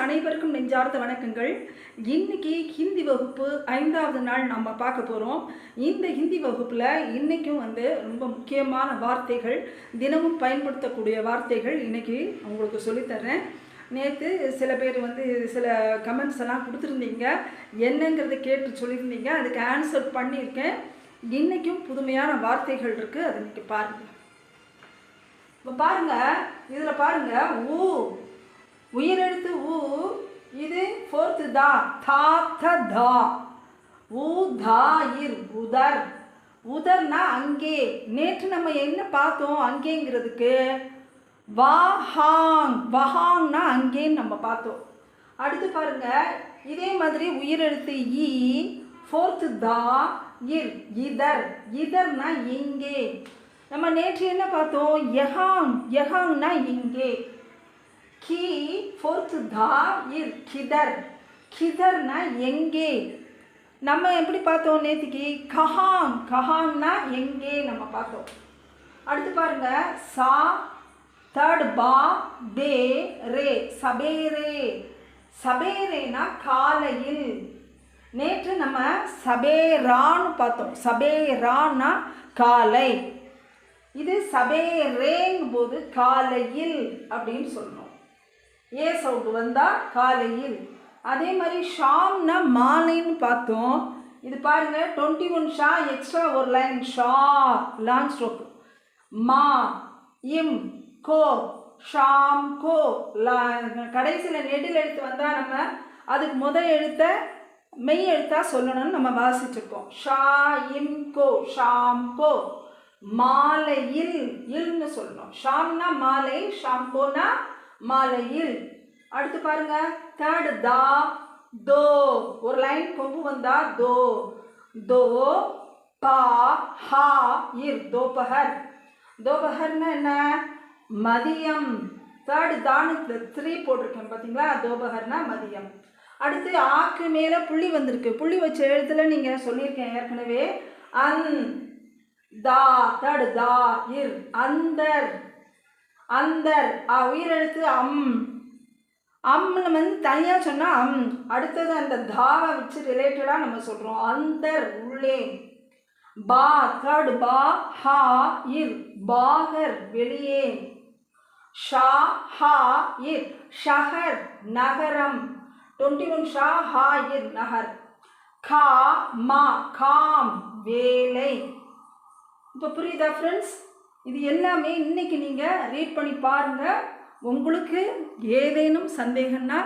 அனைவருக்கும் நெஞ்சார்ந்த வணக்கங்கள். இன்னைக்கு ஹிந்தி வகுப்பு 5வது நாள் நம்ம பார்க்க போகிறோம். இந்த ஹிந்தி வகுப்பில் இன்றைக்கும் ரொம்ப முக்கியமான வார்த்தைகள், தினமும் பயன்படுத்தக்கூடிய வார்த்தைகள் இன்றைக்கி உங்களுக்கு சொல்லித்தரேன். நேற்று சில பேர் சில கமெண்ட்ஸ் எல்லாம் கொடுத்துருந்தீங்க, என்னங்கிறத கேட்டு சொல்லியிருந்தீங்க. அதுக்கு ஆன்சர் பண்ணியிருக்கேன். இன்றைக்கும் புதுமையான வார்த்தைகள் இருக்குது, அதை இன்றைக்கி பாருங்கள். இப்போ பாருங்கள், இதில் பாருங்கள், ஊ உயிரெழுத்து ஊ, இது ஃபோர்த்து தா, தா த தா, ஊ தா இர் உதர். உதர்னா அங்கே. நேற்று நம்ம என்ன பார்த்தோம் அங்கேங்கிறதுக்கு? வஹாங், வஹாங்னா அங்கேன்னு நம்ம பார்த்தோம். அடுத்து பாருங்க, இதே மாதிரி உயிரெழுத்து ஈ, ஃபோர்த்து தா இர் இதர். இதர்னா எங்கே. நம்ம நேற்று என்ன பார்த்தோம்? யஹாங், யஹாங்னா இங்கே. கி, ஃபோர்த்து தா இர் கிதர். கிதர்னா எங்கே. நம்ம எப்படி பார்த்தோம் நேற்றுக்கு? கஹாங், கஹாங்னா எங்கே நம்ம பார்த்தோம். அடுத்து பாருங்க, சா தர்ட் பா தே ரே, சபேரே. சபேரேனா காலையில். நேற்று நம்ம சபேரான்னு பார்த்தோம். சபேரானா காலை. இது சபேரேங்கும் போது காலையில் அப்படின்னு சொல்லணும். ஏ சவுண்டு வந்தால் காலையில். அதே மாதிரி ஷாம்னா மாலைன்னு பார்த்தோம். இது பாருங்கள், 21 ஷா எக்ஸ்ட்ரா ஒரு லைன். Shah long stroke. மா இம் கோ, ஷாம் கோ. கடைசியில் நெடில் எழுத்து வந்தால் நம்ம அதுக்கு முதல் எழுத்தை மெய் எழுத்தாக சொல்லணும்னு நம்ம வாசிச்சிருக்கோம். ஷா இம் கோ, ஷாம் கோ. மாலையில் இல்னு சொல்லணும். ஷாம்னா மாலை, ஷாம் கோனா மாலையில். அடுத்து பாருங்க, தேர்டு தா தோ, ஒரு லைன் கொம்பு வந்தா தோ. தோ பா ஹா இர், தோபஹர். தோபஹர்னா என்ன? மதியம். தேர்டு தானு 3 போட்டிருக்கேன் பார்த்தீங்களா? தோபஹர்னா மதியம். அடுத்து ஆக்கு மேலே புள்ளி வந்திருக்கு. புள்ளி வச்ச எழுத்துல நீங்கள் சொல்லியிருக்கேன் ஏற்கனவே. அன் தா, தேர்டு தா இர், அந்தர். அந்தர் உயிரெழுத்து அம். அம்னு தனியாக சொன்னால் அம். அடுத்தது அந்த தாவை வச்சு ரிலேட்டடாக நம்ம சொல்கிறோம். அந்தர் உள்ளே. பா, தேர்டு பா ஹா இர், பாகர் வெளியே. ஷா ஹா இர், ஷஹர் நகரம். 21 ஷா ஹா இர் நகர். கா மா, காம் வேலை. இப்போ புரியுதா ஃப்ரெண்ட்ஸ்? இது எல்லாமே இன்னைக்கு நீங்கள் ரீட் பண்ணி பாருங்கள். உங்களுக்கு ஏதேனும் சந்தேகம்னா